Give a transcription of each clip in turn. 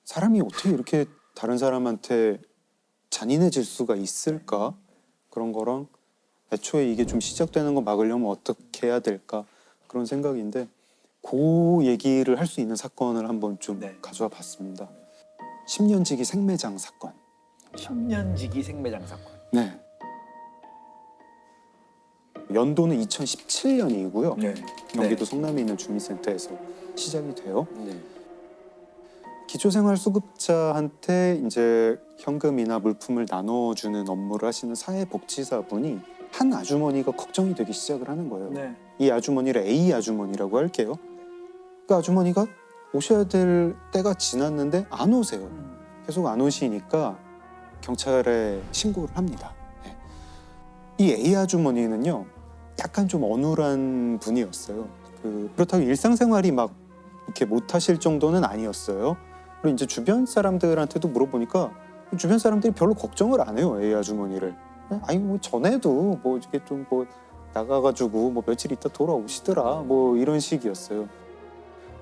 사람이 어떻게 이렇게 다른 사람한테 잔인해질 수가 있을까? 그런 거랑 애초에 이게 좀 시작되는 거 막으려면 어떻게 해야 될까? 그런 생각인데 그 얘기를 할 수 있는 사건을 한번 좀 가져와 봤습니다. 10년지기 생매장 사건. 10년지기 생매장 사건. 네. 연도는 2017년이고요. 네. 경기도 성남에 있는 주민센터에서 시작이 돼요. 네. 기초생활수급자한테 이제 현금이나 물품을 나눠주는 업무를 하시는 사회복지사분이 한 아주머니가 걱정이 되기 시작을 하는 거예요. 네. 이 아주머니를 A 아주머니라고 할게요. 그 아주머니가 오셔야 될 때가 지났는데 안 오세요. 계속 안 오시니까 경찰에 신고를 합니다. 네. 이 A 아주머니는요, 약간 좀 어눌한 분이었어요. 그렇다고 일상생활이 막 이렇게 못하실 정도는 아니었어요. 그리고 이제 주변 사람들한테도 물어보니까 주변 사람들이 별로 걱정을 안 해요, A 아주머니를. 아니 뭐 전에도 뭐 이렇게 좀 뭐 나가가지고 뭐 며칠 있다 돌아오시더라 뭐 이런 식이었어요.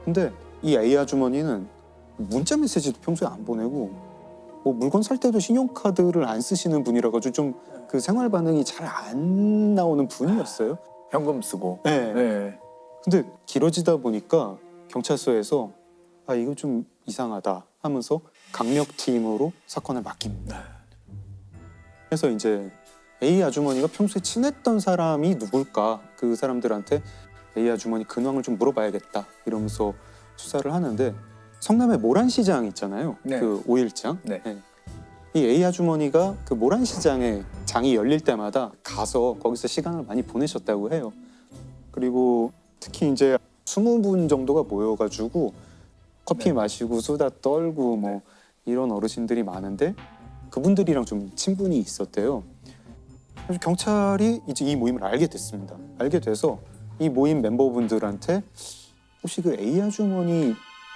근데 이 A 아주머니는 문자 메시지도 평소에 안 보내고 뭐 물건 살 때도 신용카드를 안 쓰시는 분이라 가지고 좀 그 생활 반응이 잘 안 나오는 분이었어요. 현금 쓰고. 네. 네. 근데 길어지다 보니까 경찰서에서 아 이거 좀 이상하다 하면서 강력팀으로 사건을 맡깁니다. 그래서 이제 A 아주머니가 평소에 친했던 사람이 누굴까, 그 사람들한테 A 아주머니 근황을 좀 물어봐야겠다 이러면서 수사를 하는데 성남에 모란시장 있잖아요. 네. 그 5일장. 네. 이 A 아주머니가 그 모란시장에 장이 열릴 때마다 가서 거기서 시간을 많이 보내셨다고 해요. 그리고 특히 이제 20분 정도가 모여가지고 커피 마시고 수다 떨고 뭐 이런 어르신들이 많은데 그분들이랑 좀 친분이 있었대요. 그래서 경찰이 이제 이 모임을 알게 됐습니다. 알게 돼서 이 모임 멤버분들한테 혹시 그 A 아주머니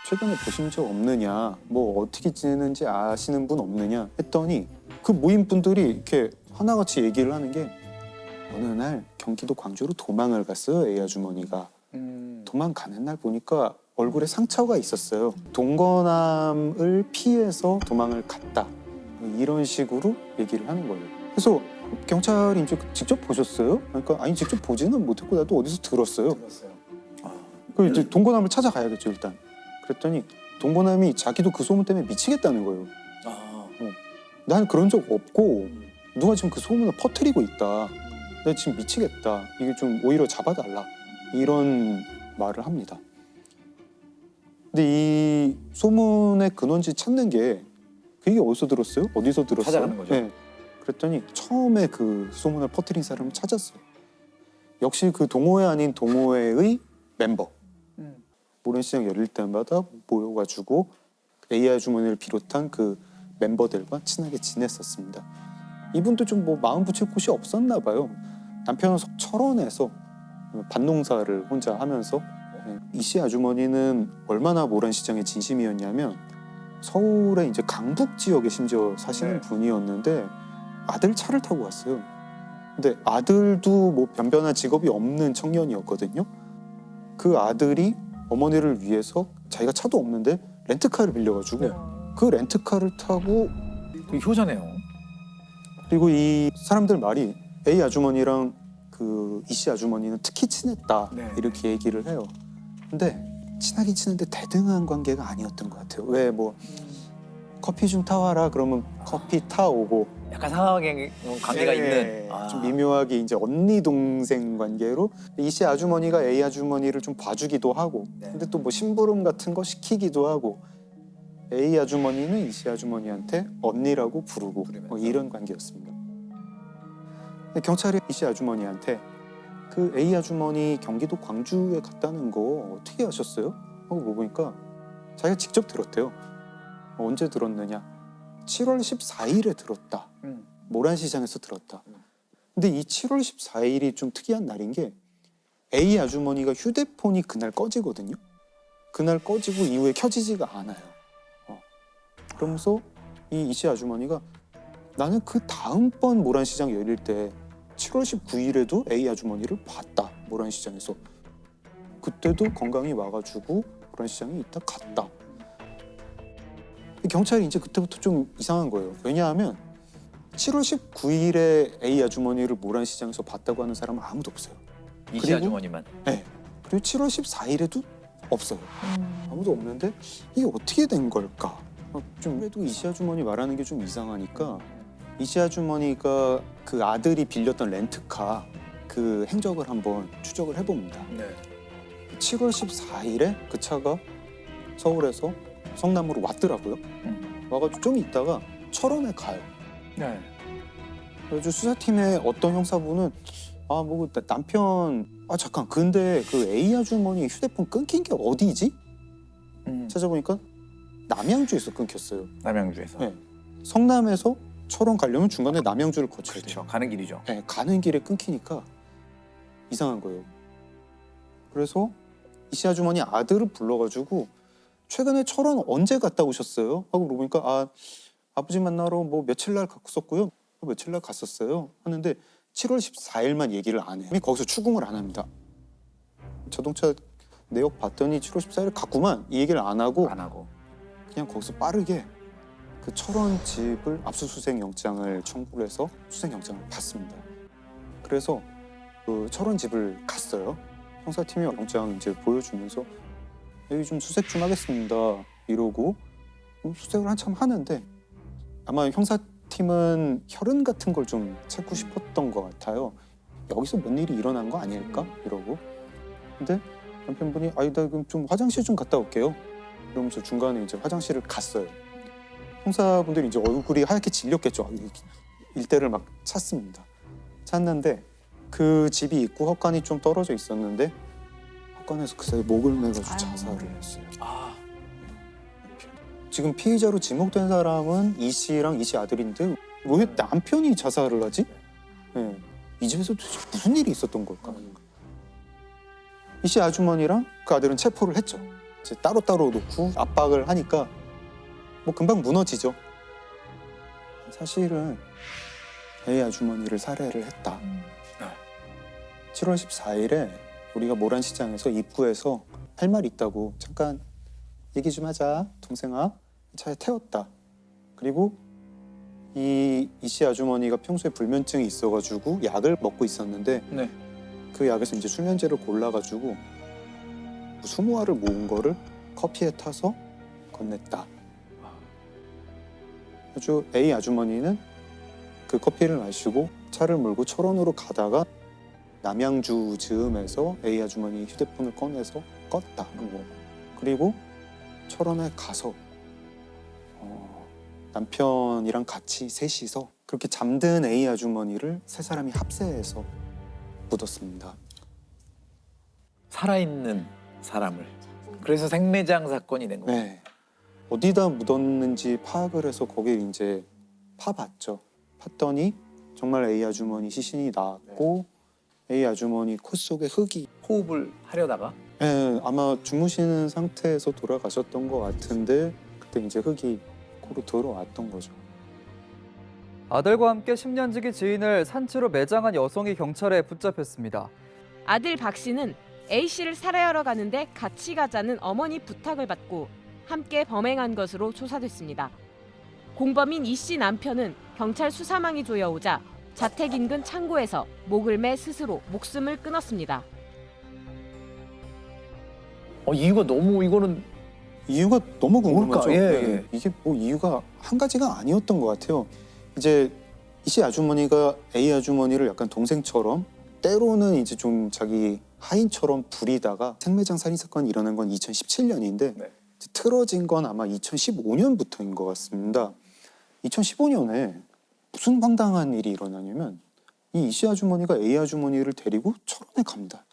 최근에 보신 적 없느냐, 뭐 어떻게 지내는지 아시는 분 없느냐 했더니 그 모임 분들이 이렇게 하나같이 얘기를 하는 게 어느 날 경기도 광주로 도망을 갔어요, A 아주머니가. 도망가는 날 보니까 얼굴에 상처가 있었어요. 동거남을 피해서 도망을 갔다. 이런 식으로 얘기를 하는 거예요. 그래서 경찰이 이제 직접 보셨어요? 그러니까 아니 직접 보지는 못했고 나도 어디서 들었어요. 그 이제 동거남을 찾아가야겠죠 일단. 그랬더니 동거남이 자기도 그 소문 때문에 미치겠다는 거예요. 난 그런 적 없고 누가 지금 그 소문을 퍼뜨리고 있다. 나 지금 미치겠다. 이게 좀 오히려 잡아달라. 이런 말을 합니다. 근데 이 소문의 근원지 찾는 게 그게 어디서 들었어요? 어디서 들었어요? 찾아가는 거죠. 네. 그랬더니 처음에 그 소문을 퍼뜨린 사람을 찾았어요. 역시 그 동호회 아닌 동호회의 멤버. 모란시장 열릴 때마다 모여가지고 A 아주머니를 비롯한 그 멤버들과 친하게 지냈었습니다. 이분도 좀 뭐 마음 붙일 곳이 없었나 봐요. 남편은 철원에서 밭농사를 혼자 하면서 이 씨 아주머니는 얼마나 모란시장의 진심이었냐면 서울의 이제 강북 지역에 심지어 사시는 분이었는데 아들 차를 타고 왔어요. 근데 아들도 뭐 변변한 직업이 없는 청년이었거든요. 그 아들이 어머니를 위해서 자기가 차도 없는데 렌트카를 빌려가지고 그 렌트카를 타고 되게 효자네요. 그리고 이 사람들 말이 A 아주머니랑 그 이 씨 아주머니는 특히 친했다 이렇게 얘기를 해요. 근데 친하긴 친한데 대등한 관계가 아니었던 것 같아요. 왜 뭐 커피 좀 타와라 그러면 커피 타오고 약간 상하게 관계가 있는. 좀 미묘하게 이제 언니 동생 관계로 이 씨 아주머니가 A 아주머니를 좀 봐주기도 하고 근데 또 뭐 심부름 같은 거 시키기도 하고 A 아주머니는 이 씨 아주머니한테 언니라고 부르고 뭐 이런 관계였습니다. 근데 경찰이 이 씨 아주머니한테 그 A 아주머니 경기도 광주에 갔다는 거 어떻게 아셨어요? 하고 물어보니까 자기가 직접 들었대요. 언제 들었느냐? 7월 14일에 들었다. 모란시장에서 들었다. 근데 이 7월 14일이 좀 특이한 날인 게 A 아주머니가 휴대폰이 그날 꺼지거든요. 그날 꺼지고 이후에 켜지지가 않아요. 그러면서 이 씨 아주머니가 나는 그 다음번 모란시장 열릴 때 7월 19일에도 A 아주머니를 봤다. 모란시장에서. 그때도 건강히 와가지고 모란시장에 있다 갔다. 경찰이 이제 그때부터 좀 이상한 거예요. 왜냐하면 7월 19일에 A 아주머니를 모란시장에서 봤다고 하는 사람은 아무도 없어요. 이씨 그리고- 아주머니만. 네. 그리고 7월 14일에도 없어요. 아무도 없는데 이게 어떻게 된 걸까? 좀 그래도 이씨 아주머니 말하는 게 좀 이상하니까 이씨 아주머니가 그 아들이 빌렸던 렌트카 그 행적을 한번 추적을 해봅니다. 네. 7월 14일에 그 차가 서울에서 성남으로 왔더라고요. 와가지고 좀 있다가 철원에 가요. 네. 그래서 수사팀의 어떤 형사분은 뭐 남편 잠깐 근데 그 A 아주머니 휴대폰 끊긴 게 어디지? 찾아보니까 남양주에서 끊겼어요. 남양주에서. 네. 성남에서 철원 가려면 중간에 남양주를 거쳐야 돼요. 그렇죠. 가는 길이죠. 네, 가는 길에 끊기니까 이상한 거예요. 그래서 이씨 아주머니 아들을 불러가지고 최근에 철원 언제 갔다 오셨어요? 하고 물어보니까 아버지 만나러 뭐 며칠 날 갔었고요. 며칠 날 갔었어요. 하는데 7월 14일만 얘기를 안 해요. 거기서 추궁을 안 합니다. 자동차 내역 봤더니 7월 14일 갔구만 이 얘기를 안 하고 그냥 거기서 빠르게 그 철원 집을 압수수색 영장을 청구를 해서 수색 영장을 받습니다. 그래서 그 철원 집을 갔어요. 형사팀이 영장 이제 보여주면서 여기 좀 수색 좀 하겠습니다 이러고 수색을 한참 하는데 아마 형사팀은 혈흔 같은 걸 좀 찾고 싶었던 것 같아요. 여기서 뭔 일이 일어난 거 아닐까 이러고 근데 남편분이 나 그럼 좀 화장실 좀 갔다 올게요 이러면서 중간에 이제 화장실을 갔어요. 형사분들이 이제 얼굴이 하얗게 질렸겠죠. 일대를 막 찾습니다. 찾는데 그 집이 있고 헛간이 좀 떨어져 있었는데 헛간에서 그 사이 목을 매가지고 자살을 했어요. 지금 피의자로 지목된 사람은 이 씨랑 이 씨 아들인데 왜 남편이 자살을 하지? 네. 이 집에서 도대체 무슨 일이 있었던 걸까? 이 씨 아주머니랑 그 아들은 체포를 했죠. 이제 따로따로 놓고 압박을 하니까 뭐 금방 무너지죠. 사실은 A 아주머니를 살해를 했다. 7월 14일에 우리가 모란시장에서 입구에서 할 말 있다고 잠깐 얘기 좀 하자 동생아 차에 태웠다. 그리고 이 씨 아주머니가 평소에 불면증이 있어가지고 약을 먹고 있었는데 네. 그 약에서 이제 수면제를 골라가지고 20알을 모은 거를 커피에 타서 건넸다. 아주 A 아주머니는 그 커피를 마시고 차를 몰고 철원으로 가다가 남양주 즈음에서 A 아주머니 휴대폰을 꺼내서 껐다. 그리고 철원에 가서 남편이랑 같이 셋이서 그렇게 잠든 A 아주머니를 세 사람이 합세해서 묻었습니다. 살아있는 사람을. 그래서 생매장 사건이 된 거예요. 네. 어디다 묻었는지 파악을 해서 거기에 이제 파봤죠. 팠더니 정말 A 아주머니 시신이 나왔고 A 아주머니 코 속에 흙이 호흡을 하려다가 아마 주무시는 상태에서 돌아가셨던 것 같은데 그때 이제 흙이 코로 들어왔던 거죠. 아들과 함께 10년지기 지인을 산채로 매장한 여성이 경찰에 붙잡혔습니다. 아들 박 씨는 A 씨를 살해하러 가는데 같이 가자는 어머니 부탁을 받고 함께 범행한 것으로 조사됐습니다. 공범인 이 씨 남편은 경찰 수사망이 조여오자 자택 인근 창고에서 목을 매 스스로 목숨을 끊었습니다. 이거는 이유가 너무 궁금하죠. 뭘까? 예, 네. 예. 이게 뭐 이유가 한 가지가 아니었던 것 같아요. 이제 이 씨 아주머니가 A 아주머니를 약간 동생처럼 때로는 이제 좀 자기 하인처럼 부리다가 생매장 살인 사건이 일어난 건 2017년인데 네. 틀어진 건 아마 2015년부터인 것 같습니다. 2015년에 무슨 황당한 일이 일어나냐면 이 씨 아주머니가 A 아주머니를 데리고 철원에 갑니다.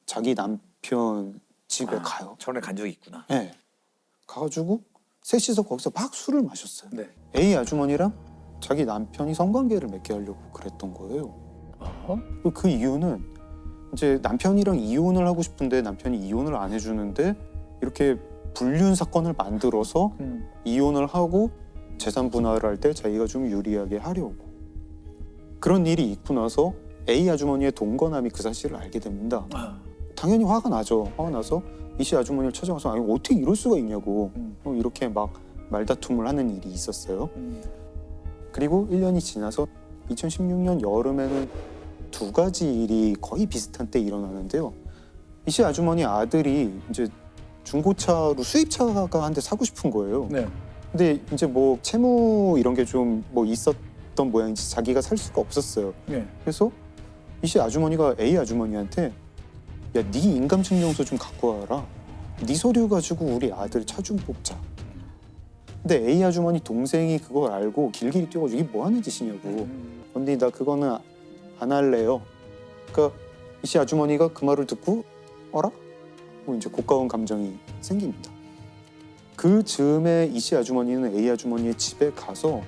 자기 남편 집에 가요. 철원에 간 적이 있구나. 네. 가가지고 셋이서 거기서 막 술을 마셨어요. 네. A 아주머니랑 자기 남편이 성관계를 맺게 하려고 그랬던 거예요. 그 이유는 이제 남편이랑 이혼을 하고 싶은데 남편이 이혼을 안 해주는데 이렇게 불륜 사건을 만들어서 이혼을 하고 재산 분할을 할 때 자기가 좀 유리하게 하려고 그런 일이 있고 나서 A 아주머니의 동거남이 그 사실을 알게 됩니다. 당연히 화가 나죠. 화가 나서 이 씨 아주머니를 찾아가서 아니 어떻게 이럴 수가 있냐고 이렇게 막 말다툼을 하는 일이 있었어요. 그리고 1년이 지나서 2016년 여름에는 두 가지 일이 거의 비슷한 때 일어나는데요. 이 씨 아주머니 아들이 이제 중고차로 수입차가 한 대 사고 싶은 거예요. 네. 근데 이제 뭐 채무 이런 게 좀 뭐 있었던 모양인지 자기가 살 수가 없었어요. 네. 그래서 이 씨 아주머니가 A 아주머니한테 야, 네 인감증명서 좀 갖고 와라. 네 서류 가지고 우리 아들 차 좀 뽑자. 근데 A 아주머니 동생이 그걸 알고 길길이 뛰어가지고 이게 뭐 하는 짓이냐고. 언니 나 그거는 안 할래요. 그러니까 이 씨 아주머니가 그 말을 듣고 어라? 뭐 이제 고가운 감정이 생깁니다. 그 즈음에 이 씨 아주머니는 A 아주머니의 집에 가서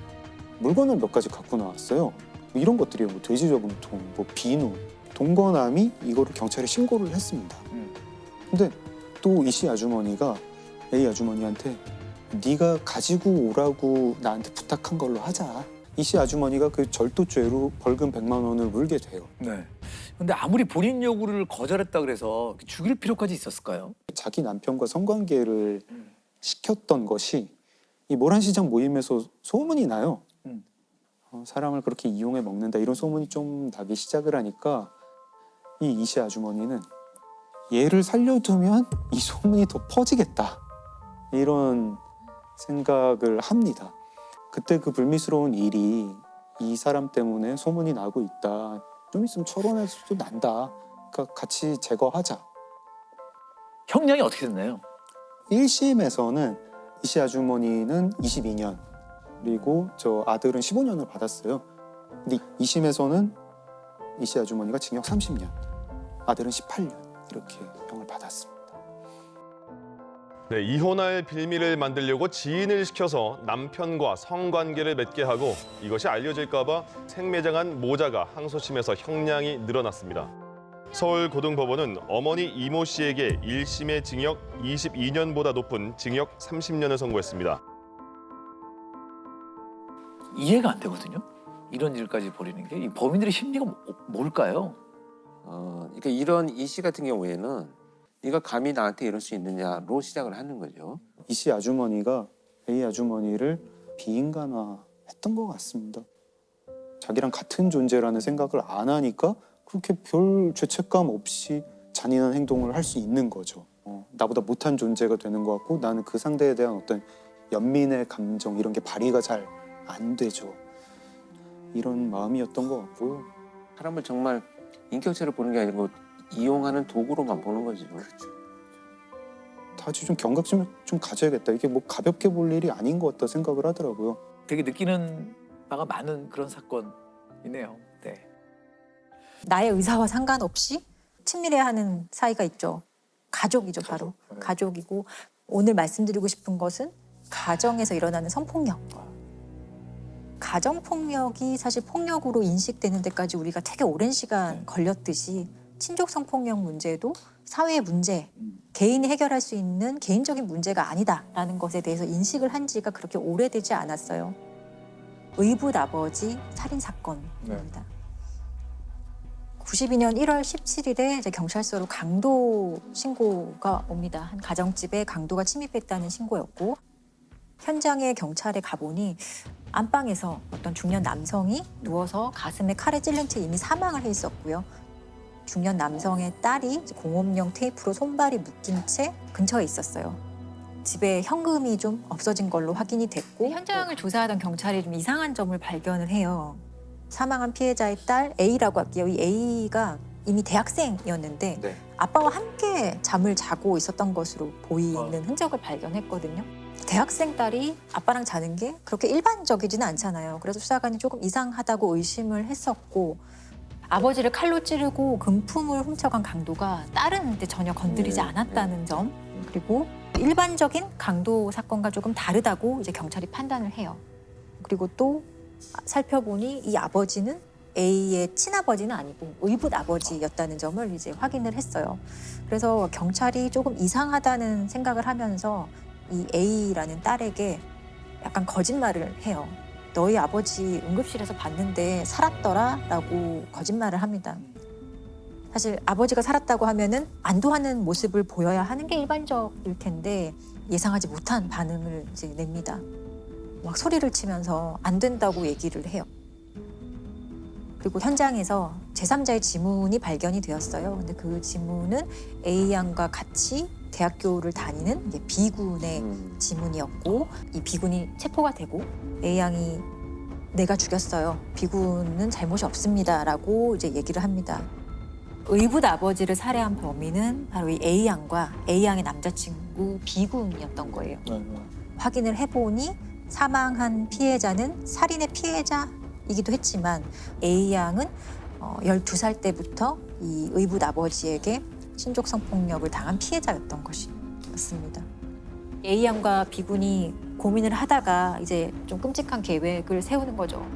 물건을 몇 가지 갖고 나왔어요. 뭐 이런 것들이요. 뭐 돼지 저금통, 뭐 비누, 동거남이 이거를 경찰에 신고를 했습니다. 근데 또 이 씨 아주머니가 A 아주머니한테 네가 가지고 오라고 나한테 부탁한 걸로 하자. 이 씨 아주머니가 그 절도죄로 벌금 100만 원을 물게 돼요. 네. 근데 아무리 본인 요구를 거절했다 그래서 죽일 필요까지 있었을까요? 자기 남편과 성관계를 시켰던 것이 이 모란시장 모임에서 소문이 나요. 사람을 그렇게 이용해 먹는다 이런 소문이 좀 나기 시작을 하니까 이 씨 아주머니는 얘를 살려두면 이 소문이 더 퍼지겠다 이런 생각을 합니다. 그때 그 불미스러운 일이 이 사람 때문에 소문이 나고 있다. 좀 있으면 철원에서도 난다. 그러니까 같이 제거하자. 형량이 어떻게 됐나요? 1심에서는 이 씨 아주머니는 22년 그리고 저 아들은 15년을 받았어요. 근데 2심에서는 이 씨 아주머니가 징역 30년, 아들은 18년 이렇게 형을 받았습니다. 네, 이혼할 빌미를 만들려고 지인을 시켜서 남편과 성관계를 맺게 하고 이것이 알려질까 봐 생매장한 모자가 항소심에서 형량이 늘어났습니다. 서울고등법원은 어머니 이모 씨에게 1심의 징역 22년보다 높은 징역 30년을 선고했습니다. 이해가 안 되거든요. 이런 일까지 벌이는 게 이 범인들의 심리가 뭘까요? 그러니까 이런 이 씨 같은 경우에는 네가 감히 나한테 이럴 수 있느냐로 시작을 하는 거죠. 이 씨 아주머니가 A 아주머니를 비인간화했던 것 같습니다. 자기랑 같은 존재라는 생각을 안 하니까 그렇게 별 죄책감 없이 잔인한 행동을 할 수 있는 거죠. 나보다 못한 존재가 되는 것 같고 나는 그 상대에 대한 어떤 연민의 감정 이런 게 발휘가 잘 안 되죠. 이런 마음이었던 것 같고요. 사람을 정말 인격체를 보는 게 아니고 이용하는 도구로만 보는 거죠. 다시 좀 경각심을 좀 가져야겠다. 이게 뭐 가볍게 볼 일이 아닌 것 같다 생각을 하더라고요. 되게 느끼는 바가 많은 그런 사건이네요. 네. 나의 의사와 상관없이 친밀해하는 사이가 있죠. 가족이죠, 바로. 가족이고 오늘 말씀드리고 싶은 것은 가정에서 일어나는 성폭력. 가정폭력이 사실 폭력으로 인식되는 데까지 우리가 되게 오랜 시간 걸렸듯이 친족 성폭력 문제도 사회의 문제, 개인이 해결할 수 있는 개인적인 문제가 아니다라는 것에 대해서 인식을 한 지가 그렇게 오래되지 않았어요. 의붓 아버지 살인 사건입니다. 92년 1월 17일에 이제 경찰서로 강도 신고가 옵니다. 한 가정집에 강도가 침입했다는 신고였고 현장에 경찰에 가보니 안방에서 어떤 중년 남성이 누워서 가슴에 칼에 찔린 채 이미 사망을 해 있었고요. 중년 남성의 딸이 공업용 테이프로 손발이 묶인 채 근처에 있었어요. 집에 현금이 좀 없어진 걸로 확인이 됐고 현장을 조사하던 경찰이 좀 이상한 점을 발견을 해요. 사망한 피해자의 딸 A라고 할게요. 이 A가 이미 대학생이었는데 네. 아빠와 함께 잠을 자고 있었던 것으로 보이는 흔적을 발견했거든요. 대학생 딸이 아빠랑 자는 게 그렇게 일반적이지는 않잖아요. 그래서 수사관이 조금 이상하다고 의심을 했었고 아버지를 칼로 찌르고 금품을 훔쳐간 강도가 딸은 전혀 건드리지 않았다는 점 그리고 일반적인 강도 사건과 조금 다르다고 이제 경찰이 판단을 해요. 그리고 또 살펴보니 이 아버지는 A의 친아버지는 아니고 의붓 아버지였다는 점을 이제 확인을 했어요. 그래서 경찰이 조금 이상하다는 생각을 하면서 이 A라는 딸에게 약간 거짓말을 해요. 너희 아버지 응급실에서 봤는데 살았더라 라고 거짓말을 합니다. 사실 아버지가 살았다고 하면은 안도하는 모습을 보여야 하는 게 일반적일 텐데 예상하지 못한 반응을 이제 냅니다. 막 소리를 치면서 안 된다고 얘기를 해요. 그리고 현장에서 제3자의 지문이 발견이 되었어요. 근데 그 지문은 A 양과 같이 대학교를 다니는 이제 B군의 지문이었고 이 B군이 체포가 되고 A 양이 내가 죽였어요. B군은 잘못이 없습니다라고 이제 얘기를 합니다. 의붓 아버지를 살해한 범인은 바로 이 A 양과 A 양의 남자친구 B군이었던 거예요. 확인을 해보니 사망한 피해자는 살인의 피해자이기도 했지만 A 양은 12살 때부터 이 의붓 아버지에게 신족 성폭력을 당한 피해자였던 것이었습니다. A 양과 B군이 고민을 하다가 이제 좀 끔찍한 계획을 세우는 거죠.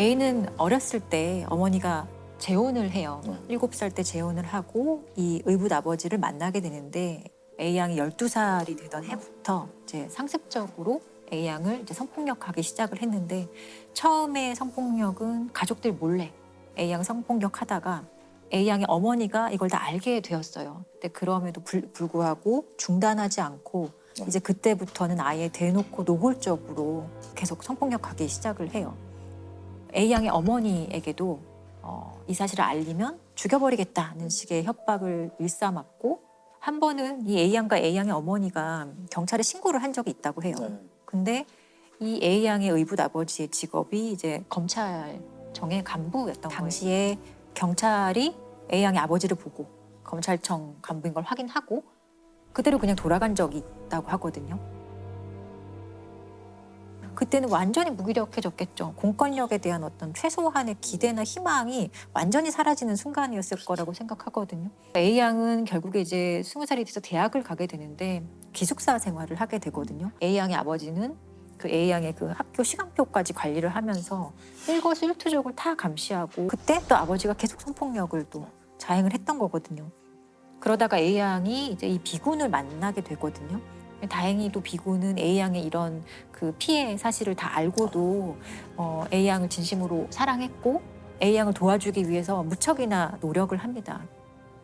A는 어렸을 때 어머니가 재혼을 해요. 7살 때 재혼을 하고 이 의붓 아버지를 만나게 되는데 A 양이 12살이 되던 해부터 이제 상습적으로 A 양을 이제 성폭력하기 시작을 했는데 처음에 성폭력은 가족들 몰래 A 양 성폭력하다가 A 양의 어머니가 이걸 다 알게 되었어요. 근데 그럼에도 불구하고 중단하지 않고 이제 그때부터는 아예 대놓고 노골적으로 계속 성폭력하기 시작을 해요. A 양의 어머니에게도 이 사실을 알리면 죽여버리겠다는 식의 협박을 일삼았고 한 번은 이 A 양과 A 양의 어머니가 경찰에 신고를 한 적이 있다고 해요. 근데 이 A 양의 의붓 아버지의 직업이 이제 검찰청의 간부였던 거예요. 당시에 경찰이 A 양의 아버지를 보고 검찰청 간부인 걸 확인하고 그대로 그냥 돌아간 적이 있다고 하거든요. 그때는 완전히 무기력해졌겠죠. 공권력에 대한 어떤 최소한의 기대나 희망이 완전히 사라지는 순간이었을 거라고 생각하거든요. A 양은 결국에 이제 20살이 돼서 대학을 가게 되는데 기숙사 생활을 하게 되거든요. A 양의 아버지는 그 A 양의 그 학교 시간표까지 관리를 하면서 일거수일투족을 다 감시하고 그때 또 아버지가 계속 성폭력을 또 자행을 했던 거거든요. 그러다가 A 양이 이제 이 B군을 만나게 되거든요. 다행히도 B군은 A 양의 이런 그 피해 사실을 다 알고도 A 양을 진심으로 사랑했고 A 양을 도와주기 위해서 무척이나 노력을 합니다.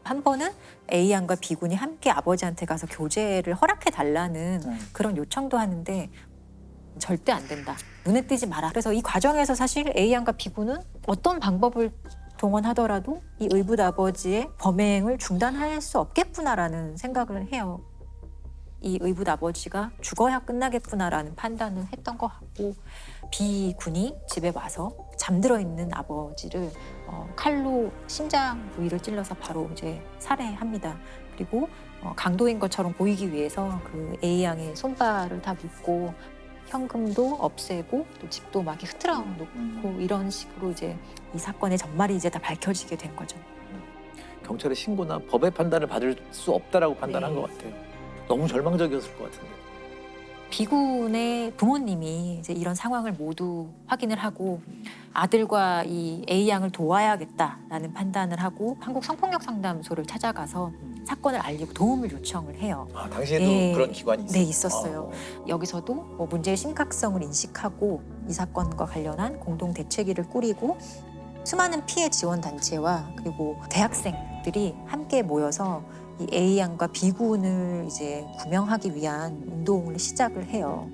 한 번은 A 양과 B군이 함께 아버지한테 가서 교제를 허락해 달라는 그런 요청도 하는데 절대 안 된다. 눈에 띄지 마라. 그래서 이 과정에서 사실 A 양과 B군은 어떤 방법을 동원하더라도 이 의붓 아버지의 범행을 중단할 수 없겠구나라는 생각을 해요. 이 의붓 아버지가 죽어야 끝나겠구나라는 판단을 했던 것 같고 B군이 집에 와서 잠들어 있는 아버지를 칼로 심장 부위를 찔러서 바로 이제 살해합니다. 그리고 강도인 것처럼 보이기 위해서 그 A 양의 손발을 다 묶고 현금도 없애고 또 집도 막 흐트러 놓고 이런 식으로 이제 이 사건의 전말이 이제 다 밝혀지게 된 거죠. 경찰의 신고나 법의 판단을 받을 수 없다라고 판단한 네. 것 같아요. 너무 절망적이었을 것 같은데. B군의 부모님이 이제 이런 상황을 모두 확인을 하고 아들과 이 A 양을 도와야겠다라는 판단을 하고 한국 성폭력 상담소를 찾아가서 사건을 알리고 도움을 요청을 해요. 아, 당시에도 네. 그런 기관이 있었어요? 네, 있었어요. 여기서도 뭐 문제의 심각성을 인식하고 이 사건과 관련한 공동 대책위를 꾸리고 수많은 피해 지원 단체와 그리고 대학생들이 함께 모여서 이 A 양과 B군을 이제 구명하기 위한 운동을 시작을 해요.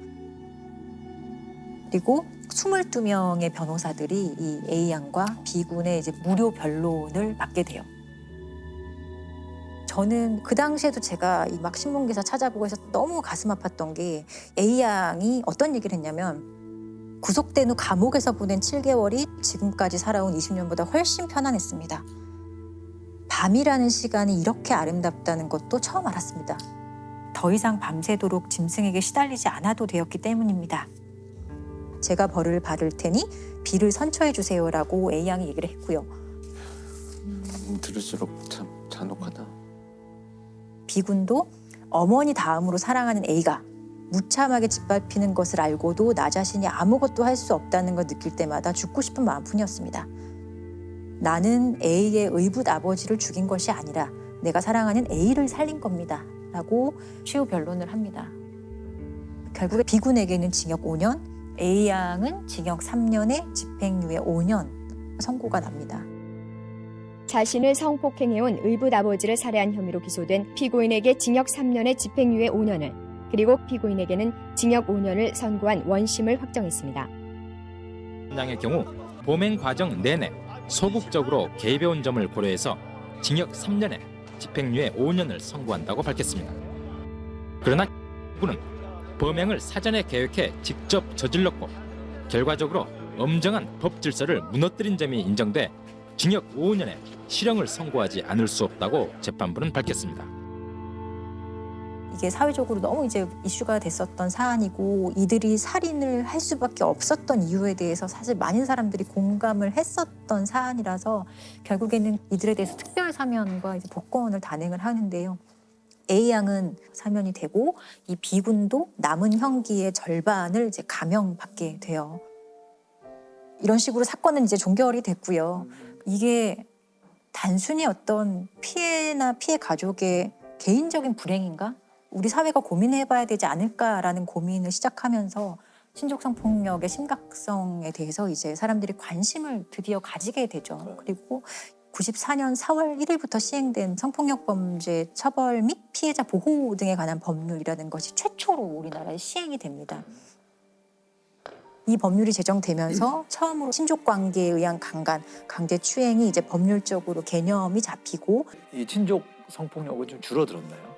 그리고 22명의 변호사들이 이 A 양과 B군의 이제 무료 변론을 맡게 돼요. 저는 그 당시에도 제가 이 막 신문 기사 찾아보고 해서 너무 가슴 아팠던 게 A 양이 어떤 얘기를 했냐면 구속된 후 감옥에서 보낸 7개월이 지금까지 살아온 20년보다 훨씬 편안했습니다. 밤이라는 시간이 이렇게 아름답다는 것도 처음 알았습니다. 더 이상 밤새도록 짐승에게 시달리지 않아도 되었기 때문입니다. 제가 벌을 받을 테니 B를 선처해 주세요라고 A 양이 얘기를 했고요. 들을수록 참 잔혹하다. B군도 어머니 다음으로 사랑하는 A가 무참하게 짓밟히는 것을 알고도 나 자신이 아무것도 할 수 없다는 걸 느낄 때마다 죽고 싶은 마음뿐이었습니다. 나는 A의 의붓 아버지를 죽인 것이 아니라 내가 사랑하는 A를 살린 겁니다. 라고 최후 변론을 합니다. 결국에 B군에게는 징역 5년, A 양은 징역 3년에 집행유예 5년 선고가 납니다. 자신을 성폭행해온 의붓 아버지를 살해한 혐의로 기소된 피고인에게 징역 3년에 집행유예 5년을, 그리고 피고인에게는 징역 5년을 선고한 원심을 확정했습니다. 양의 경우 범행 과정 내내 소극적으로 개입해온 점을 고려해서 징역 3년에 집행유예 5년을 선고한다고 밝혔습니다. 그러나 그는 범행을 사전에 계획해 직접 저질렀고 결과적으로 엄정한 법 질서를 무너뜨린 점이 인정돼 징역 5년에 실형을 선고하지 않을 수 없다고 재판부는 밝혔습니다. 이게 사회적으로 너무 이제 이슈가 됐었던 사안이고 이들이 살인을 할 수밖에 없었던 이유에 대해서 사실 많은 사람들이 공감을 했었던 사안이라서 결국에는 이들에 대해서 특별 사면과 이제 복권을 단행을 하는데요. A 양은 사면이 되고 이 B군도 남은 형기의 절반을 이제 감형받게 돼요. 이런 식으로 사건은 이제 종결이 됐고요. 이게 단순히 어떤 피해나 피해 가족의 개인적인 불행인가? 우리 사회가 고민해봐야 되지 않을까라는 고민을 시작하면서 친족 성폭력의 심각성에 대해서 이제 사람들이 관심을 드디어 가지게 되죠. 그리고 94년 4월 1일부터 시행된 성폭력 범죄 처벌 및 피해자 보호 등에 관한 법률이라는 것이 최초로 우리나라에 시행이 됩니다. 이 법률이 제정되면서 처음으로 친족 관계에 의한 강간, 강제 추행이 이제 법률적으로 개념이 잡히고 이 친족 성폭력은 좀 줄어들었나요?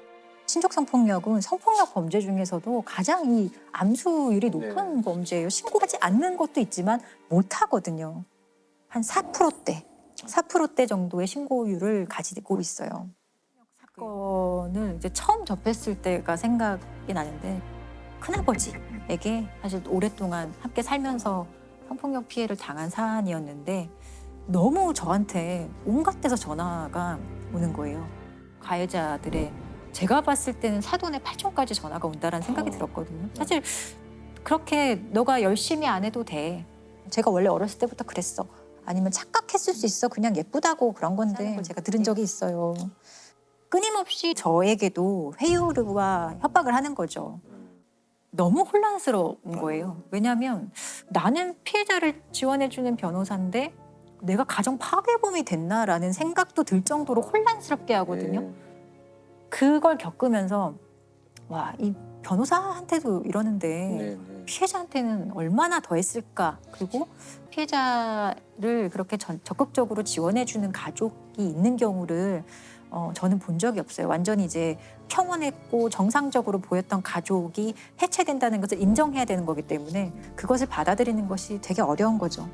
친족 성폭력은 성폭력 범죄 중에서도 가장 이 암수율이 높은 범죄예요. 신고하지 않는 것도 있지만 못 하거든요. 한 4%대 정도의 신고율을 가지고 있어요. 사건을 이제 처음 접했을 때가 생각이 나는데 큰아버지에게 사실 오랫동안 함께 살면서 성폭력 피해를 당한 사안이었는데 너무 저한테 온갖 데서 전화가 오는 거예요. 가해자들의 제가 봤을 때는 사돈의 8촌까지 전화가 온다라는 생각이 들었거든요. 사실 그렇게 너가 열심히 안 해도 돼. 제가 원래 어렸을 때부터 그랬어. 아니면 착각했을 수 있어. 그냥 예쁘다고 그런 건데 제가 들은 적이 있어요. 끊임없이 저에게도 회유와 협박을 하는 거죠. 너무 혼란스러운 거예요. 왜냐하면 나는 피해자를 지원해주는 변호사인데 내가 가정 파괴범이 됐나라는 생각도 들 정도로 혼란스럽게 하거든요. 그걸 겪으면서 와, 이 변호사한테도 이러는데 피해자한테는 얼마나 더 했을까. 그리고 피해자를 그렇게 적극적으로 지원해주는 가족이 있는 경우를 저는 본 적이 없어요. 완전히 이제 평온했고 정상적으로 보였던 가족이 해체된다는 것을 인정해야 되는 거기 때문에 그것을 받아들이는 것이 되게 어려운 거죠.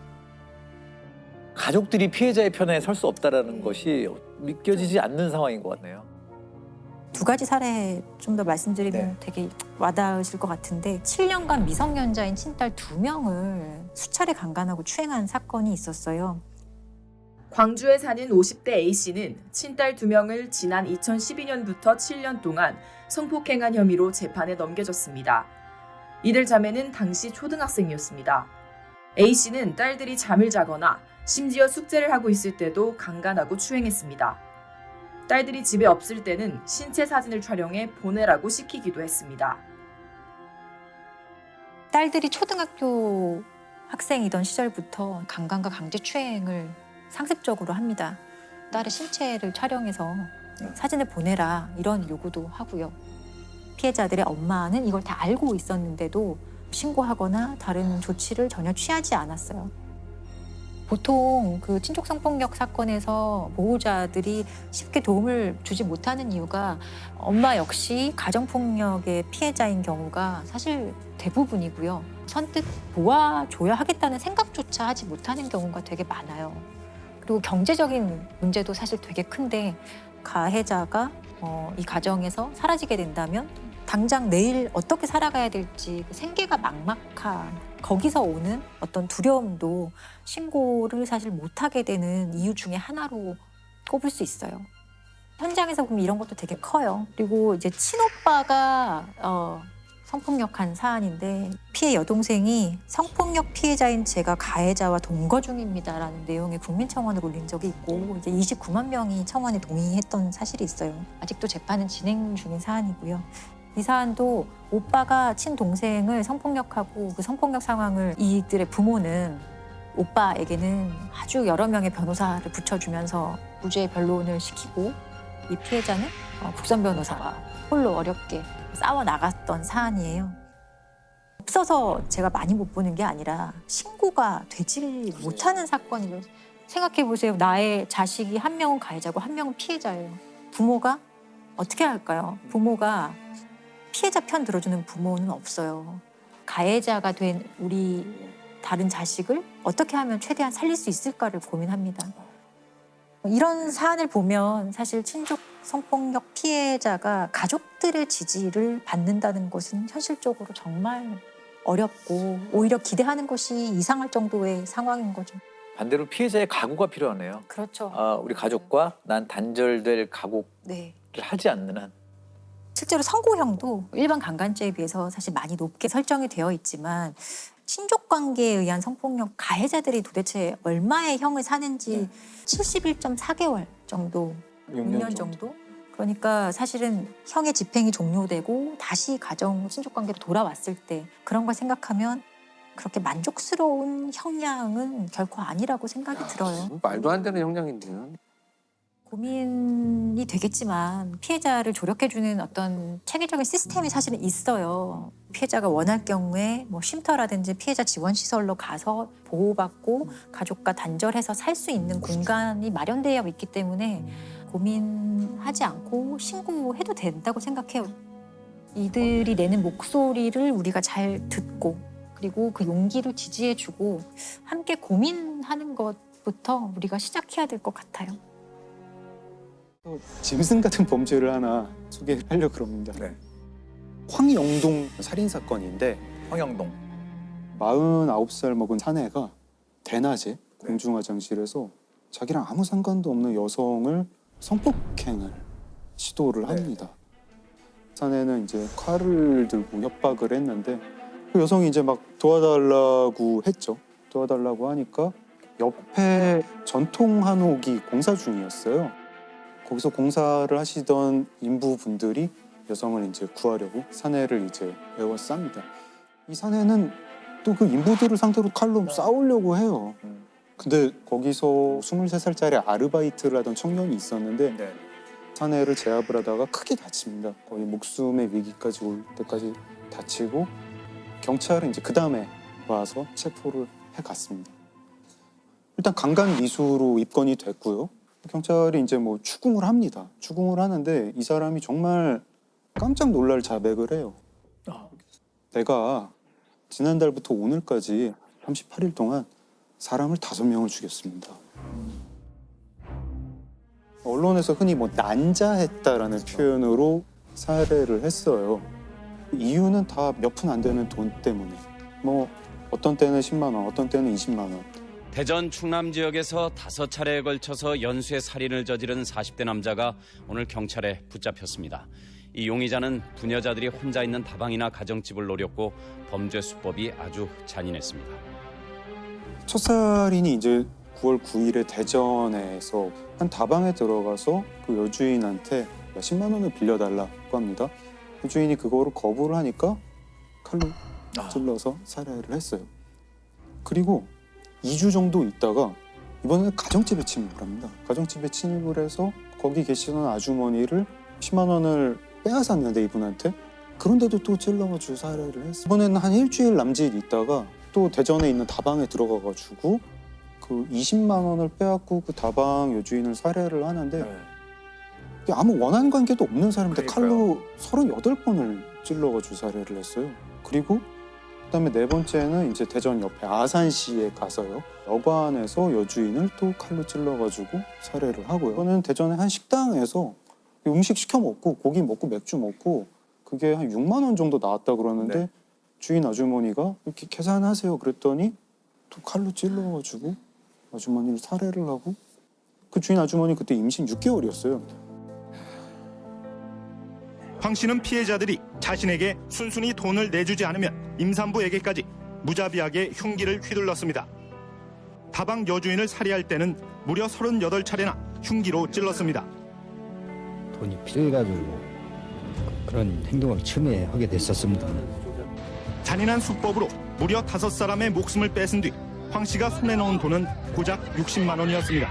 가족들이 피해자의 편에 설 수 없다는 것이 믿겨지지 않는 상황인 것 같네요. 두 가지 사례 좀 더 말씀드리면 되게 와닿으실 것 같은데 7년간 미성년자인 친딸 2명을 수차례 강간하고 추행한 사건이 있었어요. 광주에 사는 50대 A씨는 친딸 2명을 지난 2012년부터 7년 동안 성폭행한 혐의로 재판에 넘겨졌습니다. 이들 자매는 당시 초등학생이었습니다. A씨는 딸들이 잠을 자거나 심지어 숙제를 하고 있을 때도 강간하고 추행했습니다. 딸들이 집에 없을 때는 신체 사진을 촬영해 보내라고 시키기도 했습니다. 딸들이 초등학교 학생이던 시절부터 강간과 강제 추행을 상습적으로 합니다. 딸의 신체를 촬영해서 사진을 보내라 이런 요구도 하고요. 피해자들의 엄마는 이걸 다 알고 있었는데도 신고하거나 다른 조치를 전혀 취하지 않았어요. 보통 그 친족 성폭력 사건에서 보호자들이 쉽게 도움을 주지 못하는 이유가 엄마 역시 가정폭력의 피해자인 경우가 사실 대부분이고요. 선뜻 도와줘야 하겠다는 생각조차 하지 못하는 경우가 되게 많아요. 그리고 경제적인 문제도 사실 되게 큰데 가해자가 이 가정에서 사라지게 된다면 당장 내일 어떻게 살아가야 될지 생계가 막막한 거기서 오는 어떤 두려움도 신고를 사실 못하게 되는 이유 중에 하나로 꼽을 수 있어요. 현장에서 보면 이런 것도 되게 커요. 그리고 이제 친오빠가 성폭력한 사안인데 피해 여동생이 성폭력 피해자인 제가 가해자와 동거 중입니다라는 내용의 국민청원을 올린 적이 있고 이제 29만 명이 청원에 동의했던 사실이 있어요. 아직도 재판은 진행 중인 사안이고요. 이 사안도 오빠가 친동생을 성폭력하고 그 성폭력 상황을 이들의 부모는 오빠에게는 아주 여러 명의 변호사를 붙여주면서 무죄 변론을 시키고 이 피해자는 국선 변호사와 홀로 어렵게 싸워 나갔던 사안이에요. 없어서 제가 많이 못 보는 게 아니라 신고가 되지 못하는 사건이죠. 생각해 보세요. 나의 자식이 한 명은 가해자고 한 명은 피해자예요. 부모가 어떻게 할까요? 부모가 피해자 편 들어주는 부모는 없어요. 가해자가 된 우리 다른 자식을 어떻게 하면 최대한 살릴 수 있을까를 고민합니다. 이런 사안을 보면 사실 친족 성폭력 피해자가 가족들의 지지를 받는다는 것은 현실적으로 정말 어렵고 오히려 기대하는 것이 이상할 정도의 상황인 거죠. 반대로 피해자의 각오가 필요하네요. 그렇죠. 우리 가족과 난 단절될 각오를 네. 하지 않는 한. 실제로 선고형도 일반 강간죄에 비해서 사실 많이 높게 설정이 되어 있지만 친족 관계에 의한 성폭력 가해자들이 도대체 얼마의 형을 사는지 71.4개월 정도, 6년 정도. 그러니까 사실은 형의 집행이 종료되고 다시 가정 친족 관계로 돌아왔을 때 그런 걸 생각하면 그렇게 만족스러운 형량은 결코 아니라고 생각이 들어요. 말도 안 되는 형량인데요. 고민이 되겠지만 피해자를 조력해주는 어떤 체계적인 시스템이 사실은 있어요. 피해자가 원할 경우에 뭐 쉼터라든지 피해자 지원 시설로 가서 보호받고 가족과 단절해서 살 수 있는 공간이 마련되어 있기 때문에 고민하지 않고 신고해도 된다고 생각해요. 이들이 내는 목소리를 우리가 잘 듣고 그리고 그 용기를 지지해주고 함께 고민하는 것부터 우리가 시작해야 될 것 같아요. 짐승 같은 범죄를 하나 소개하려고 그럽니다. 네. 황영동 살인사건인데 황영동. 49살 먹은 사내가 대낮에 공중화장실에서 자기랑 아무 상관도 없는 여성을 성폭행을 시도를 합니다. 사내는 이제 칼을 들고 협박을 했는데 그 여성이 이제 막 도와달라고 했죠. 도와달라고 하니까 옆에 전통 한옥이 공사 중이었어요. 거기서 공사를 하시던 인부분들이 여성을 이제 구하려고 사내를 이제 에워쌉니다. 이 사내는 또 그 인부들을 상대로 칼로 싸우려고 해요. 근데 거기서 23살짜리 아르바이트를 하던 청년이 있었는데 사내를 제압을 하다가 크게 다칩니다. 거의 목숨의 위기까지 올 때까지 다치고 경찰은 이제 그 다음에 와서 체포를 해갔습니다. 일단 강간 미수로 입건이 됐고요. 경찰이 이제 뭐 추궁을 합니다. 추궁을 하는데 이 사람이 정말 깜짝 놀랄 자백을 해요. 내가 지난달부터 오늘까지 38일 동안 사람을 5명을 죽였습니다. 언론에서 흔히 뭐 난자했다라는 표현으로 살해를 했어요. 이유는 다 몇 푼 안 되는 돈 때문에. 뭐 어떤 때는 10만 원, 어떤 때는 20만 원. 대전 충남 지역에서 5차례에 걸쳐서 연쇄 살인을 저지른 40대 남자가 오늘 경찰에 붙잡혔습니다. 이 용의자는 부녀자들이 혼자 있는 다방이나 가정집을 노렸고 범죄 수법이 아주 잔인했습니다. 첫 살인이 이제 9월 9일에 대전에서 한 다방에 들어가서 그 여주인한테 10만 원을 빌려달라고 합니다. 여주인이 그거를 거부를 하니까 칼로 찔러서 살해를 했어요. 그리고 2주 정도 있다가 이번에는 가정집에 침입을 합니다. 가정집에 침입을 해서 거기 계시던 아주머니를 10만 원을 빼앗았는데 이분한테 그런데도 또 찔러가지고 살해를 했어요. 이번에는 한 일주일 남짓 있다가 또 대전에 있는 다방에 들어가가지고 그 20만 원을 빼앗고 그 다방 여주인을 살해를 하는데 아무 원한 관계도 없는 사람인데 칼로 38번을 찔러가지고 살해를 했어요. 그리고 그다음에 네 번째는 이제 대전 옆에 아산시에 가서요. 여관에서 여주인을 또 칼로 찔러가지고 살해를 하고요. 이거는 대전의 한 식당에서 음식 시켜 먹고 고기 먹고 맥주 먹고 그게 한 6만 원 정도 나왔다 그러는데 주인 아주머니가 이렇게 계산하세요 그랬더니 또 칼로 찔러가지고 아주머니를 살해를 하고 그 주인 아주머니 그때 임신 6개월이었어요. 황 씨는 피해자들이 자신에게 순순히 돈을 내주지 않으면 임산부에게까지 무자비하게 흉기를 휘둘렀습니다. 다방 여주인을 살해할 때는 무려 38차례나 흉기로 찔렀습니다. 돈이 필요해가지고 그런 행동을 처음에 하게 됐었습니다. 잔인한 수법으로 무려 5사람의 목숨을 뺏은 뒤 황 씨가 손에 넣은 돈은 고작 60만 원이었습니다.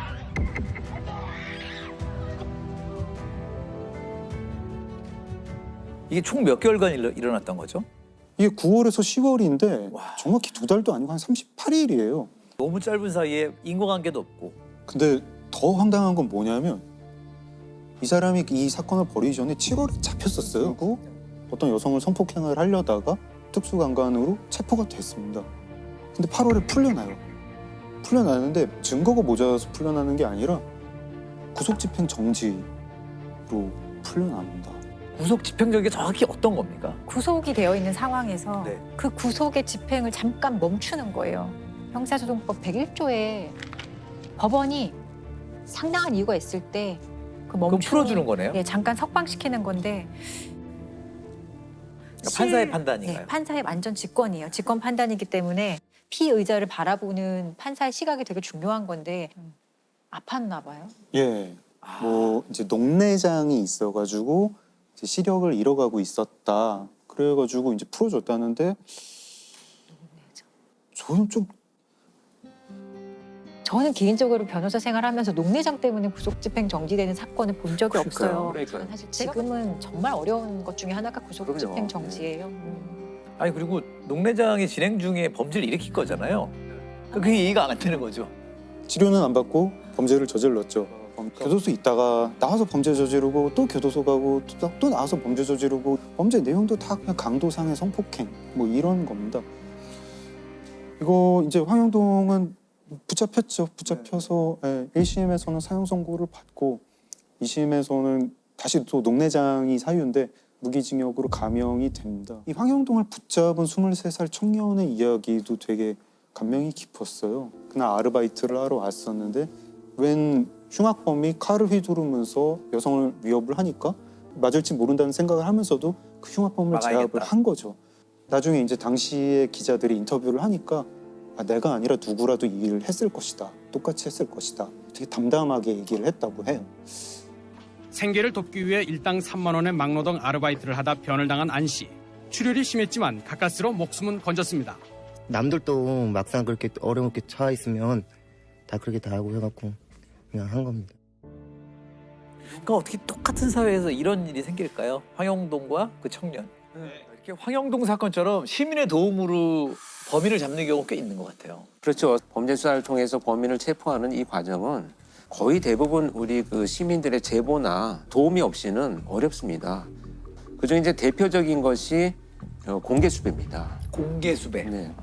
이게 총 몇 개월간 일어났던 거죠? 이게 9월에서 10월인데 정확히 2달도 아니고 한 38일이에요. 너무 짧은 사이에 인과관계도 없고. 근데 더 황당한 건 뭐냐면 이 사람이 이 사건을 벌이기 전에 7월에 잡혔었어요. 그리고 어떤 여성을 성폭행을 하려다가 특수강간으로 체포가 됐습니다. 근데 8월에 풀려나요. 풀려나는데 증거가 모자라서 풀려나는 게 아니라 구속집행 정지로 풀려납니다. 구속 집행적이 정확히 어떤 겁니까? 구속이 되어 있는 상황에서 네. 그 구속의 집행을 잠깐 멈추는 거예요. 형사소송법 101조에 법원이 상당한 이유가 있을 때 그 그럼 풀어주는 거네요? 예, 잠깐 석방시키는 건데 그러니까 판사의 판단인가요? 네, 판사의 완전 직권이에요. 직권 판단이기 때문에 피의자를 바라보는 판사의 시각이 되게 중요한 건데 아팠나 봐요. 예, 뭐 이제 녹내장이 있어가지고 이제 시력을 잃어가고 있었다. 그래가지고 이제 풀어줬다는데 저는 개인적으로 변호사 생활하면서 녹내장 때문에 구속집행 정지되는 사건을 본 적이 없어요. 그러니까요. 사실 지금은 정말 어려운 것 중에 하나가 구속집행 그럼요. 정지예요. 아니 그리고 녹내장이 진행 중에 범죄를 일으킬 거잖아요. 그게 이해가 안 되는 거죠. 치료는 안 받고 범죄를 저질렀죠. 교도소 있다가 나와서 범죄 저지르고 또 교도소 가고 또 나와서 범죄 저지르고 범죄 내용도 다 그냥 강도상의 성폭행 뭐 이런 겁니다. 이거 이제 황영동은 붙잡혔죠. 붙잡혀서 1심에서는 사형 선고를 받고 2심에서는 다시 또 녹내장이 사유인데 무기징역으로 감형이 됩니다. 이 황영동을 붙잡은 23살 청년의 이야기도 되게 감명이 깊었어요. 그날 아르바이트를 하러 왔었는데 웬 흉악범이 칼을 휘두르면서 여성을 위협을 하니까 맞을지 모른다는 생각을 하면서도 그 흉악범을 제압을 한 거죠. 나중에 이제 당시에 기자들이 인터뷰를 하니까 내가 아니라 누구라도 이 일을 했을 것이다. 똑같이 했을 것이다. 되게 담담하게 얘기를 했다고 해요. 생계를 돕기 위해 일당 3만 원의 막노동 아르바이트를 하다 변을 당한 안 씨. 출혈이 심했지만 가까스로 목숨은 건졌습니다. 남들도 막상 그렇게 어렵게 처해 있으면 다 그렇게 다 하고 해갖고 그냥 한 겁니다. 그러니까 어떻게 똑같은 사회에서 이런 일이 생길까요? 황영동과 그 청년. 이렇게 황영동 사건처럼 시민의 도움으로 범인을 잡는 경우가 꽤 있는 것 같아요. 그렇죠. 범죄 수사를 통해서 범인을 체포하는 이 과정은 거의 대부분 우리 그 시민들의 제보나 도움이 없이는 어렵습니다. 그중에 이제 대표적인 것이 공개 수배입니다. 공개 수배. 네.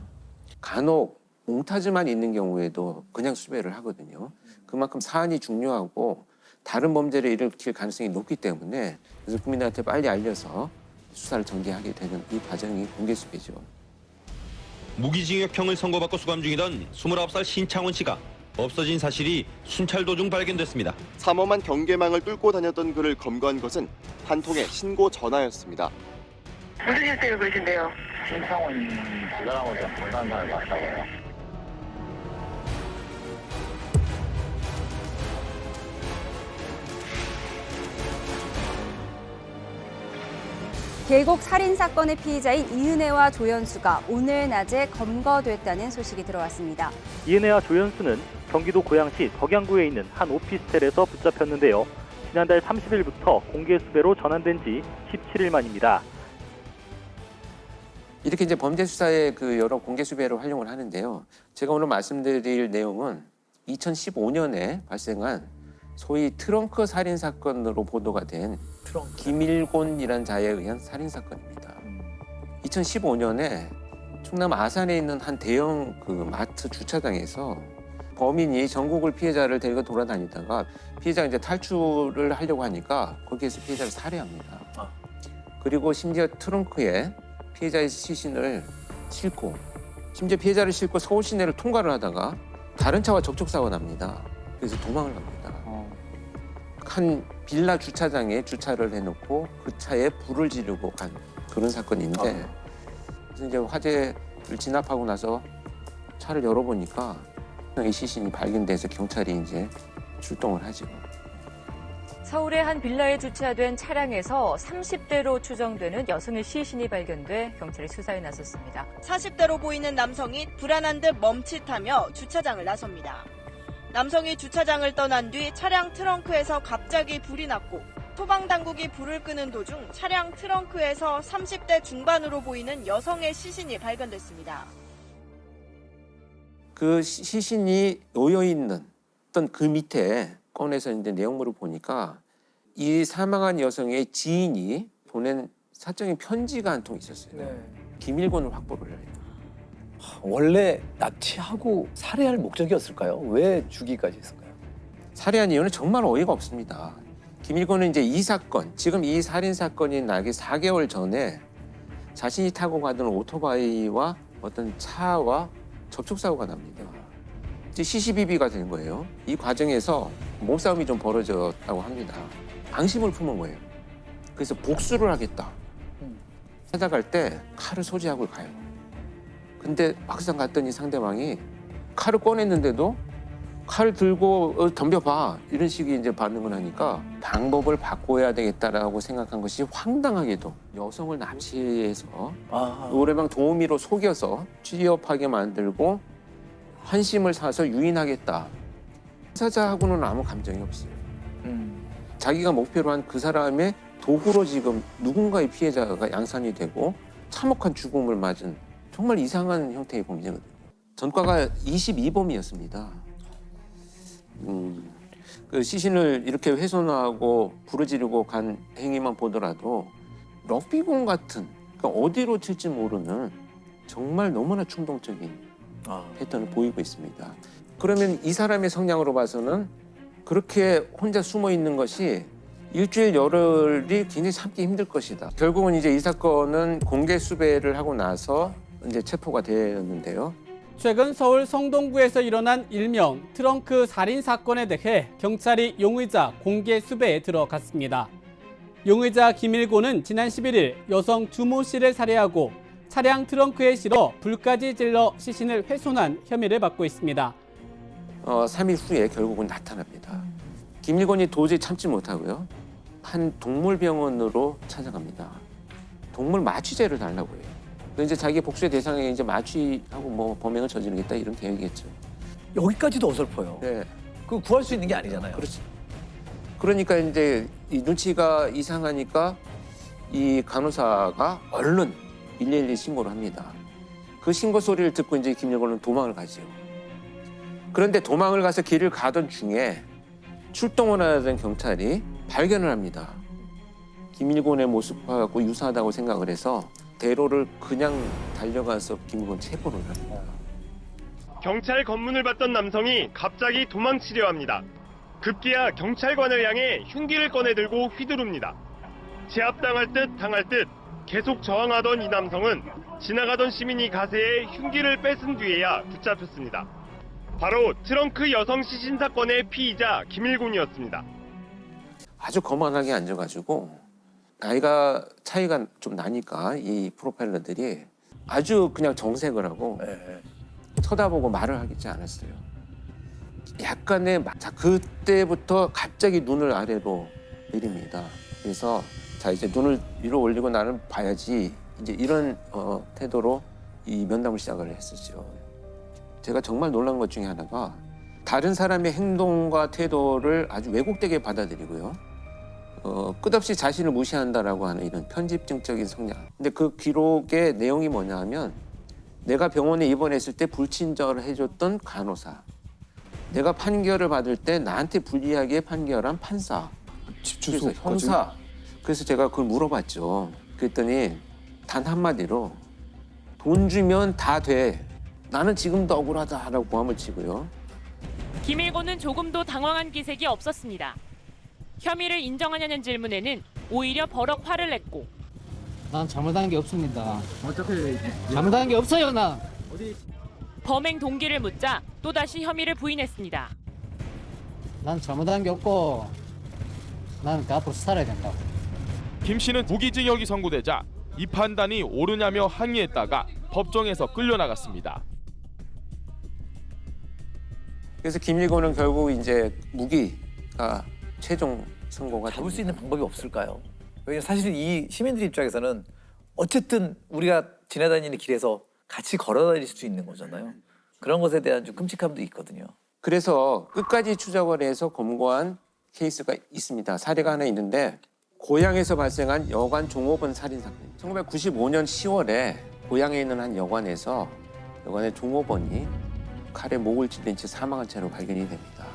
간혹 몽타주만 있는 경우에도 그냥 수배를 하거든요. 그만큼 사안이 중요하고 다른 범죄를 일으킬 가능성이 높기 때문에 그래서 국민들한테 빨리 알려서 수사를 전개하게 되는 이 과정이 공개 수배죠. 무기징역형을 선고받고 수감 중이던 29살 신창원 씨가 없어진 사실이 순찰 도중 발견됐습니다. 삼엄한 경계망을 뚫고 다녔던 그를 검거한 것은 한 통의 신고 전화였습니다. 무슨 실세를 그러신데요? 신창원 지사람으로 본사는 사람이 맞다고요. 계곡 살인사건의 피의자인 이은혜와 조연수가 오늘 낮에 검거됐다는 소식이 들어왔습니다. 이은혜와 조연수는 경기도 고양시 덕양구에 있는 한 오피스텔에서 붙잡혔는데요. 지난달 30일부터 공개 수배로 전환된 지 17일 만입니다. 이렇게 이제 범죄 수사에 그 여러 공개 수배를 활용을 하는데요. 제가 오늘 말씀드릴 내용은 2015년에 발생한 소위 트렁크 살인 사건으로 보도가 된 김일곤이라는 자에 의한 살인 사건입니다. 2015년에 충남 아산에 있는 한 대형 그 마트 주차장에서 범인이 전국을 피해자를 데리고 돌아다니다가 피해자가 이제 탈출을 하려고 하니까 거기에서 피해자를 살해합니다. 그리고 심지어 트렁크에 피해자의 시신을 싣고 심지어 피해자를 싣고 서울 시내를 통과를 하다가 다른 차와 접촉사고가 납니다. 그래서 도망을 갑니다. 한 빌라 주차장에 주차를 해놓고 그 차에 불을 지르고 간 그런 사건인데 그래서 이제 화재를 진압하고 나서 차를 열어보니까 이 시신이 발견돼서 경찰이 이제 출동을 하죠. 서울의 한 빌라에 주차된 차량에서 30대로 추정되는 여성의 시신이 발견돼 경찰이 수사에 나섰습니다. 40대로 보이는 남성이 불안한 듯 멈칫하며 주차장을 나섭니다. 남성이 주차장을 떠난 뒤 차량 트렁크에서 갑자기 불이 났고 소방당국이 불을 끄는 도중 차량 트렁크에서 30대 중반으로 보이는 여성의 시신이 발견됐습니다. 그 시신이 놓여있는 어떤 그 밑에 꺼내서 이제 내용물을 보니까 이 사망한 여성의 지인이 보낸 사적인 편지가 한 통 있었어요. 기밀권을 확보를 해요. 원래 납치하고 살해할 목적이었을까요? 왜 죽이까지 했을까요? 살해한 이유는 정말 어이가 없습니다. 김일권은 이제 이 사건, 지금 이 살인 사건이 나기 4개월 전에 자신이 타고 가던 오토바이와 어떤 차와 접촉사고가 납니다. 이제 시시비비가 된 거예요. 이 과정에서 몸싸움이 좀 벌어졌다고 합니다. 앙심을 품은 거예요. 그래서 복수를 하겠다. 찾아갈 때 칼을 소지하고 가요. 근데 막상 갔더니 상대방이 칼을 꺼냈는데도 칼 들고 덤벼봐 이런 식의 이제 반응을 하니까 방법을 바꿔야 되겠다라고 생각한 것이 황당하게도 여성을 납치해서 노래방 도우미로 속여서 취업하게 만들고 환심을 사서 유인하겠다. 사자하고는 아무 감정이 없어요. 자기가 목표로 한 그 사람의 도구로 지금 누군가의 피해자가 양산이 되고 참혹한 죽음을 맞은 정말 이상한 형태의 범죄거든요. 전과가 22범이었습니다. 그 시신을 이렇게 훼손하고 부르지르고 간 행위만 보더라도 럭비공 같은 그러니까 어디로 튈지 모르는 정말 너무나 충동적인 패턴을 보이고 있습니다. 그러면 이 사람의 성향으로 봐서는 그렇게 혼자 숨어 있는 것이 일주일 열흘이 굉장히 참기 힘들 것이다. 결국은 이제 이 사건은 공개 수배를 하고 나서 이제 체포가 되었는데요. 최근 서울 성동구에서 일어난 일명 트렁크 살인 사건에 대해 경찰이 용의자 공개 수배에 들어갔습니다. 용의자 김일곤은 지난 11일 여성 주모 씨를 살해하고 차량 트렁크에 실어 불까지 질러 시신을 훼손한 혐의를 받고 있습니다. 3일 후에 결국은 나타납니다. 김일곤이 도저히 참지 못하고요. 한 동물병원으로 찾아갑니다. 동물 마취제를 달라고 해요. 이제 자기 복수의 대상에 이제 마취하고 뭐 범행을 저지르겠다 이런 계획이겠죠. 여기까지도 어설퍼요. 네. 그 구할 수 있는 게 아니잖아요. 그렇지. 그러니까 이제 이 눈치가 이상하니까 이 간호사가 얼른 112 신고를 합니다. 그 신고 소리를 듣고 이제 김일곤은 도망을 가죠. 그런데 도망을 가서 길을 가던 중에 출동을 하던 경찰이 발견을 합니다. 김일곤의 모습하고 유사하다고 생각을 해서 대로를 그냥 달려가서 김일곤 체포를 합니다. 경찰 검문을 받던 남성이 갑자기 도망치려 합니다. 급기야 경찰관을 향해 흉기를 꺼내들고 휘두릅니다. 제압당할 듯 당할 듯 계속 저항하던 이 남성은 지나가던 시민이 가세에 흉기를 뺏은 뒤에야 붙잡혔습니다. 바로 트렁크 여성 시신 사건의 피의자 김일곤이었습니다. 아주 거만하게 앉아가지고 나이가 차이가 좀 나니까 이 프로파일러들이 아주 그냥 정색을 하고 쳐다보고 말을 하지 않았어요. 약간의 그때부터 갑자기 눈을 아래로 내립니다. 그래서 자 이제 눈을 위로 올리고 나는 봐야지 이제 이런 태도로 이 면담을 시작을 했었죠. 제가 정말 놀란 것 중에 하나가 다른 사람의 행동과 태도를 아주 왜곡되게 받아들이고요. 끝없이 자신을 무시한다라고 하는 이런 편집증적인 성향. 근데 그 기록의 내용이 뭐냐 하면 내가 병원에 입원했을 때 불친절을 해줬던 간호사, 내가 판결을 받을 때 나한테 불리하게 판결한 판사, 그래서 형사. 그래서 제가 그걸 물어봤죠. 그랬더니 단 한마디로 돈 주면 다 돼. 나는 지금도 억울하다라고 고함을 치고요. 김일곤은 조금도 당황한 기색이 없었습니다. 혐의를 인정하냐는 질문에는 오히려 버럭 화를 냈고 난 잘못한 게 없습니다. 어차피 잘못한 게 없어요, 나. 범행 동기를 묻자 또다시 혐의를 부인했습니다. 난 잘못한 게 없고 나는 그 앞으로 살아야 된다고. 김 씨는 무기징역이 선고되자 이 판단이 옳으냐며 항의했다가 법정에서 끌려나갔습니다. 그래서 김일곤은 결국 이제 무기가 최종 선고가 잡을 수 있는 방법이 없을까요? 왜냐면 사실 이 시민들 입장에서는 어쨌든 우리가 지나다니는 길에서 같이 걸어다닐 수 있는 거잖아요. 그런 것에 대한 좀 끔찍함도 있거든요. 그래서 끝까지 추적을 해서 검거한 케이스가 있습니다. 사례가 하나 있는데 고향에서 발생한 여관 종업원 살인 사건. 1995년 10월에 고향에 있는 한 여관에서 여관의 종업원이 칼에 목을 찔린 채 사망한 채로 발견이 됩니다.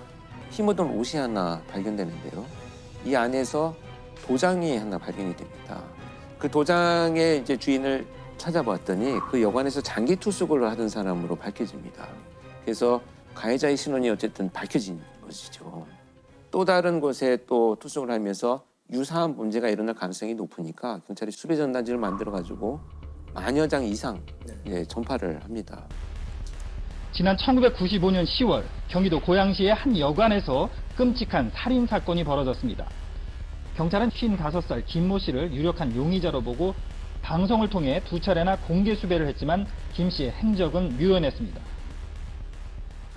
피 묻은 옷이 하나 발견되는데요. 이 안에서 도장이 하나 발견이 됩니다. 그 도장의 이제 주인을 찾아봤더니 그 여관에서 장기 투숙을 하던 사람으로 밝혀집니다. 그래서 가해자의 신원이 어쨌든 밝혀진 것이죠. 또 다른 곳에 또 투숙을 하면서 유사한 범죄가 일어날 가능성이 높으니까 경찰이 수배 전단지를 만들어가지고 만여 장 이상 전파를 합니다. 지난 1995년 10월 경기도 고양시의 한 여관에서 끔찍한 살인 사건이 벌어졌습니다. 경찰은 55살 김모 씨를 유력한 용의자로 보고 방송을 통해 2차례나 공개 수배를 했지만 김 씨의 행적은 묘연했습니다.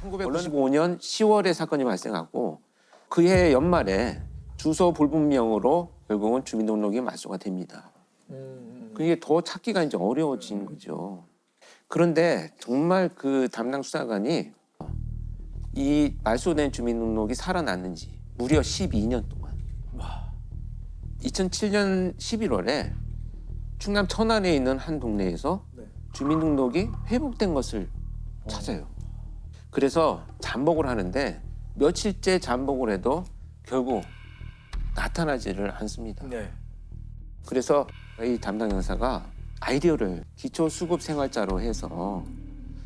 1995년 10월에 사건이 발생하고 그해 연말에 주소 불분명으로 결국은 주민등록이 말소가 됩니다. 그게 더 찾기가 이제 어려워진 거죠. 그런데 정말 그 담당 수사관이 이 말소된 주민등록이 살아났는지 무려 12년 동안. 2007년 11월에 충남 천안에 있는 한 동네에서 주민등록이 회복된 것을 찾아요. 그래서 잠복을 하는데 며칠째 잠복을 해도 결국 나타나지를 않습니다. 그래서 이 담당 형사가 아이디어를 기초수급생활자로 해서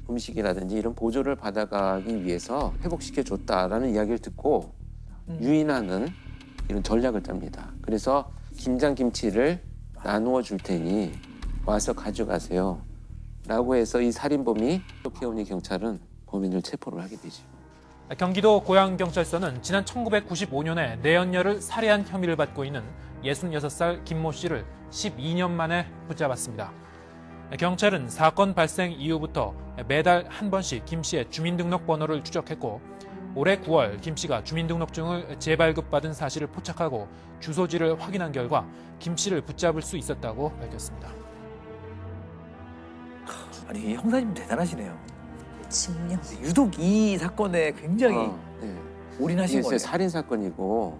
음식이라든지 이런 보조를 받아가기 위해서 회복시켜줬다라는 이야기를 듣고 유인하는 이런 전략을 짭니다. 그래서 김장김치를 나누어 줄 테니 와서 가져가세요 라고 해서 이 살인범이 해오니 경찰은 범인을 체포를 하게 되죠. 경기도 고양경찰서는 지난 1995년에 내연녀를 살해한 혐의를 받고 있는 66살 김모 씨를 12년 만에 붙잡았습니다. 경찰은 사건 발생 이후부터 매달 한 번씩 김 씨의 주민등록번호를 추적했고 올해 9월 김 씨가 주민등록증을 재발급받은 사실을 포착하고 주소지를 확인한 결과 김 씨를 붙잡을 수 있었다고 밝혔습니다. 아니 형사님 대단하시네요. 집념. 유독 이 사건에 굉장히 올인하신 거예요. 살인 사건이고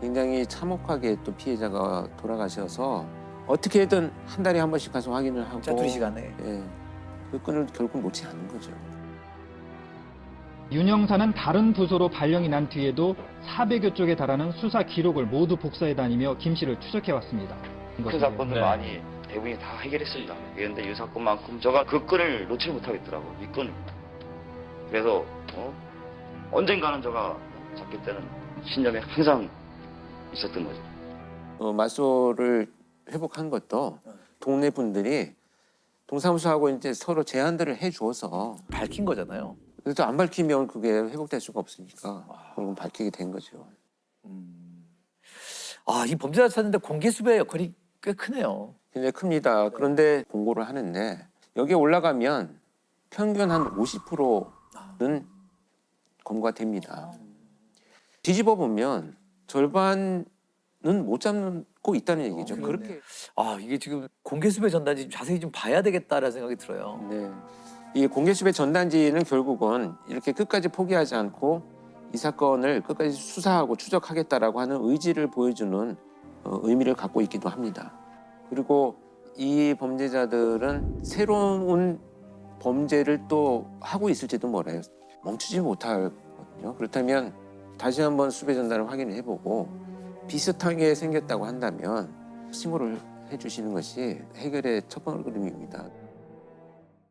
굉장히 참혹하게 또 피해자가 돌아가셔서 어떻게든 한 달에 한 번씩 가서 확인을 하고 짜투리 시간에 그 끈을 결국 놓지 않는 거죠. 윤 형사는 다른 부서로 발령이 난 뒤에도 400여 쪽에 달하는 수사 기록을 모두 복사해 다니며 김 씨를 추적해왔습니다. 큰 사건들 많이 대부분이 다 해결했습니다. 그런데 이 사건만큼 제가 그 끈을 놓지 못하겠더라고요. 이 끈을. 그래서 언젠가는 제가 잡힐 때는 신념이 항상 있었던 거죠. 말소를 회복한 것도 동네 분들이 동사무소하고 이제 서로 제안들을 해주어서 밝힌 거잖아요. 그래도 안 밝히면 그게 회복될 수가 없으니까 그건 밝히게 된 거죠. 이 범죄자 찾는데 공개 수배의 역할이 꽤 크네요. 굉장히 큽니다. 그런데 공고를 하는데 여기에 올라가면 평균 한 50%는 검거가 됩니다. 뒤집어 보면 절반은 못 잡고 있다는 얘기죠. 그렇게 이게 지금 공개 수배 전단지 좀 자세히 좀 봐야 되겠다라는 생각이 들어요. 네. 이 공개 수배 전단지는 결국은 이렇게 끝까지 포기하지 않고 이 사건을 끝까지 수사하고 추적하겠다라고 하는 의지를 보여주는 의미를 갖고 있기도 합니다. 그리고 이 범죄자들은 새로운 범죄를 또 하고 있을지도 몰라요. 멈추지 못하거든요. 그렇다면 다시 한번 수배 전단을 확인을 해보고 비슷하게 생겼다고 한다면 신고를 해주시는 것이 해결의 첫 번째 그림입니다.